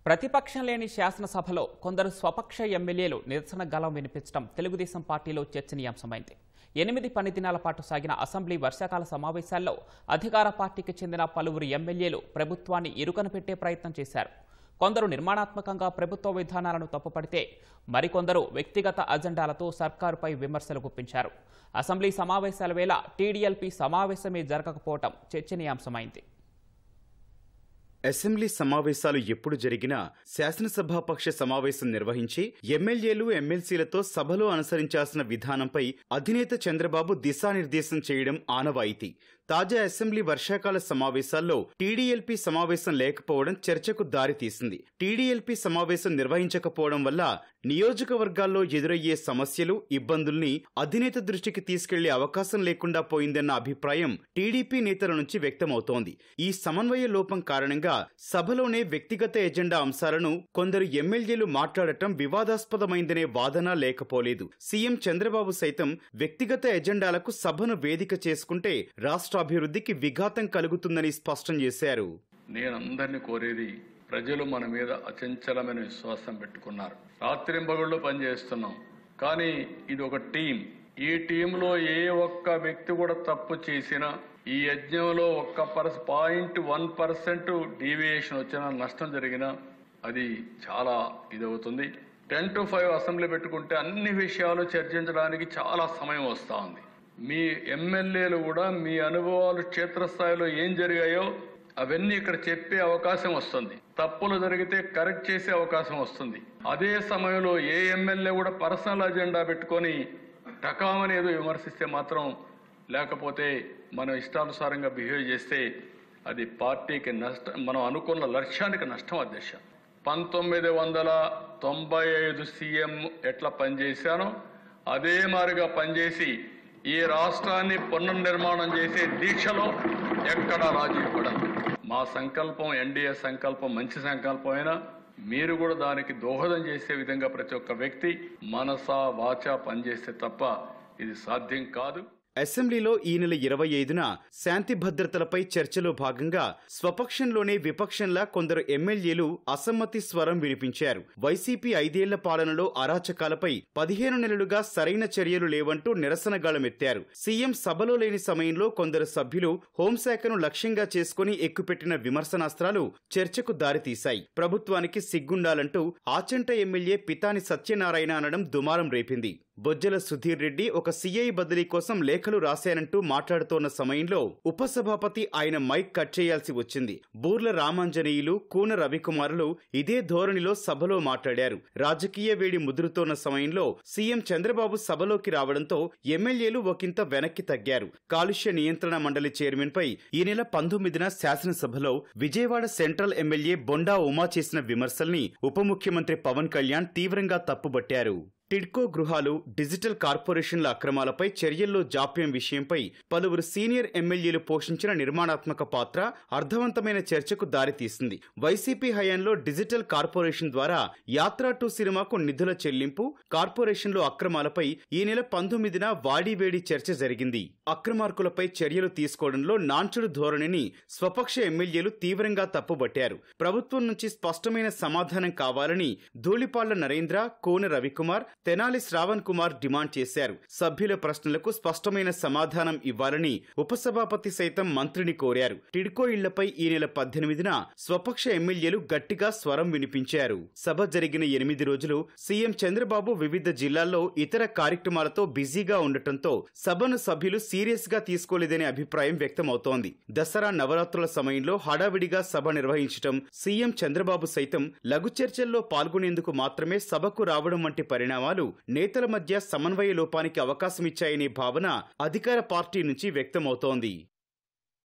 ప్రతిపక్షం లేని శాసనసభలో కొందరు స్వపక్ష ఎమ్మెల్యేలు నిరసన గళం వినిపించడం తెలుగుదేశం పార్టీలో చర్చనీయాంశమైంది. 8 పని దినాల పాటు సాగిన అసెంబ్లీ వర్షాకాల సమావేశాల్లో అధికార పార్టీకి చెందిన పలువురు ఎమ్మెల్యేలు ప్రభుత్వాన్ని ఇరుకన పెట్టే ప్రయత్నం చేశారు. కొందరు నిర్మాణాత్మకంగా ప్రభుత్వ విధానాలను తప్పుపడితే మరికొందరు వ్యక్తిగత అజెండాలతో సర్కారుపై విమర్శలు గుప్పించారు. అసెంబ్లీ సమావేశాల వేళ టీడీఎల్పీ సమావేశమే జరగకపోవడం చర్చనీయాంశమైంది. అసెంబ్లీ సమావేశాలు ఎప్పుడు జరిగినా శాసనసభాపక్ష సమావేశం నిర్వహించి ఎమ్మెల్యేలు ఎమ్మెల్సీలతో సభలో అనుసరించాల్సిన విధానంపై అధినేత చంద్రబాబు దిశానిర్దేశం చేయడం ఆనవాయితీ. తాజా అసెంబ్లీ వర్షాకాల సమావేశాల్లో టీడీఎల్పీ సమావేశం లేకపోవడం చర్చకు దారితీసింది. టీడీఎల్పీ సమావేశం నిర్వహించకపోవడం వల్ల నియోజకవర్గాల్లో ఎదురయ్యే సమస్యలు, ఇబ్బందుల్ని అధినేత దృష్టికి తీసుకెళ్లే అవకాశం లేకుండా పోయిందన్న అభిప్రాయం టీడీపీ నేతల నుంచి వ్యక్తమవుతోంది. ఈ సమన్వయ లోపం కారణంగా సభలోనే వ్యక్తిగత ఎజెండా అంశాలను కొందరు ఎమ్మెల్యేలు మాట్లాడటం వివాదాస్పదమైందనే వాదన లేకపోలేదు. సీఎం చంద్రబాబు సైతం వ్యక్తిగత ఎజెండాలకు సభను వేదిక చేసుకుంటే రాష్ట్రాభివృద్ధికి విఘాతం కలుగుతుందని స్పష్టం చేశారు. నేనందరినీ కోరేది, ప్రజలు మన మీద అచంచలమైన విశ్వాసం పెట్టుకున్నారు. రాత్రింబగళ్ళు పనిచేస్తున్నాం, కానీ ఇది ఒక టీం. ఈ టీంలో ఏ ఒక్క వ్యక్తి కూడా తప్పు చేసినా, ఈ యజ్ఞంలో 0.1% డీవియేషన్ వచ్చినా, నష్టం జరిగినా అది చాలా ఇదవుతుంది. 10 to 5 అసెంబ్లీ పెట్టుకుంటే అన్ని విషయాలు చర్చించడానికి చాలా సమయం వస్తూ ఉంది. మీ ఎమ్మెల్యేలు కూడా మీ అనుభవాలు క్షేత్రస్థాయిలో ఏం జరిగాయో అవన్నీ ఇక్కడ చెప్పే అవకాశం వస్తుంది. తప్పులు జరిగితే కరెక్ట్ చేసే అవకాశం వస్తుంది. అదే సమయంలో ఏ ఎమ్మెల్యే కూడా పర్సనల్ అజెండా పెట్టుకొని టకామని ఏదో విమర్శిస్తే మాత్రం, లేకపోతే మనం ఇష్టానుసారంగా బిహేవ్ చేస్తే అది పార్టీకి నష్టం, మనం అనుకున్న లక్ష్యానికి నష్టం. అధ్యక్ష, 1995 సీఎం ఎట్లా పనిచేశానో అదే మాదిరిగా పనిచేసి ఈ రాష్ట్రాన్ని పునర్నిర్మాణం చేసే దీక్షలో ఎక్కడా రాజీ పడదు. మా సంకల్పం, ఎన్డీఏ సంకల్పం మంచి సంకల్పం అయినా మీరు కూడా దానికి దోహదం చేసే విధంగా ప్రతి ఒక్క వ్యక్తి మనసా వాచా పనిచేస్తే తప్ప ఇది సాధ్యం కాదు. అసెంబ్లీలో ఈ నెల 25న శాంతి భద్రతలపై చర్చలో భాగంగా స్వపక్షంలోనే విపక్షంలా కొందరు ఎమ్మెల్యేలు అసమ్మతి స్వరం వినిపించారు. వైసీపీ 5 ఏళ్ల పాలనలో అరాచకాలపై 15 నెలలుగా సరైన చర్యలు లేవంటూ నిరసన గళమెత్తారు. సీఎం సభలో లేని సమయంలో కొందరు సభ్యులు హోంశాఖను లక్ష్యంగా చేసుకుని ఎక్కుపెట్టిన విమర్శనాస్త్రాలు చర్చకు దారితీశాయి. ప్రభుత్వానికి సిగ్గుండాలంటూ ఆచంట ఎమ్మెల్యే పితాని సత్యనారాయణ అనడం దుమారం రేపింది. బొజ్జల సుధీర్ రెడ్డి ఒక సీఐ బదిలీ కోసం లేఖలు రాశానంటూ మాట్లాడుతోన్న సమయంలో ఉపసభాపతి ఆయన మైక్ కట్ చేయాల్సి వచ్చింది. బూర్ల రామాంజనేయులు, కూన రవికుమారులు ఇదే ధోరణిలో సభలో మాట్లాడారు. రాజకీయ వేడి ముదురుతోన్న సమయంలో సీఎం చంద్రబాబు సభలోకి రావడంతో ఎమ్మెల్యేలు ఒకంత వెనక్కి తగ్గారు. కాలుష్య నియంత్రణ మండలి చైర్మన్ పై ఈ నెల 19న శాసనసభలో విజయవాడ సెంట్రల్ ఎమ్మెల్యే బొండా ఉమా చేసిన విమర్శల్ని ఉప ముఖ్యమంత్రి పవన్ కళ్యాణ్ తీవ్రంగా తప్పుబట్టారు. టిడ్కో గృహాలు, డిజిటల్ కార్పొరేషన్ల అక్రమాలపై చర్యల్లో జాప్యం విషయంపై పలువురు సీనియర్ ఎమ్మెల్యేలు పోషించిన నిర్మాణాత్మక పాత్ర అర్థవంతమైన చర్చకు దారితీసింది. వైసీపీ హయాంలో డిజిటల్ కార్పొరేషన్ ద్వారా యాత్ర 2 సినిమాకు నిధుల చెల్లింపు, కార్పొరేషన్లో అక్రమాలపై ఈ నెల 19న వాడివేడి చర్చ జరిగింది. అక్రమార్కులపై చర్యలు తీసుకోవడంలో నాంచుడు ధోరణిని స్వపక్ష ఎమ్మెల్యేలు తీవ్రంగా తప్పుబట్టారు. ప్రభుత్వం నుంచి స్పష్టమైన సమాధానం కావాలని ధూళిపాళ్ల నరేంద్ర, కోన రవికుమార్, తెనాలి శ్రావణ్ కుమార్ డిమాండ్ చేశారు. సభ్యుల ప్రశ్నలకు స్పష్టమైన సమాధానం ఇవ్వాలని ఉపసభాపతి సైతం మంత్రిని కోరారు. టిడ్కో ఇళ్లపై ఈ నెల 18న స్వపక్ష ఎమ్మెల్యేలు గట్టిగా స్వరం వినిపించారు. సభ జరిగిన 8 రోజులు సీఎం చంద్రబాబు వివిధ జిల్లాల్లో ఇతర కార్యక్రమాలతో బిజీగా ఉండటంతో సభను సభ్యులు సీరియస్ గా తీసుకోలేదనే అభిప్రాయం వ్యక్తమవుతోంది. దసరా నవరాత్రుల సమయంలో హడావిడిగా సభ నిర్వహించడం, సీఎం చంద్రబాబు సైతం లఘు చర్చల్లో పాల్గొనేందుకు మాత్రమే సభకు రావడం వంటి పరిణామాలు నేతల మధ్య సమన్వయ లోపానికి అవకాశమిచ్చాయనే భావన అధికార పార్టీ నుంచి వ్యక్తమవుతోంది.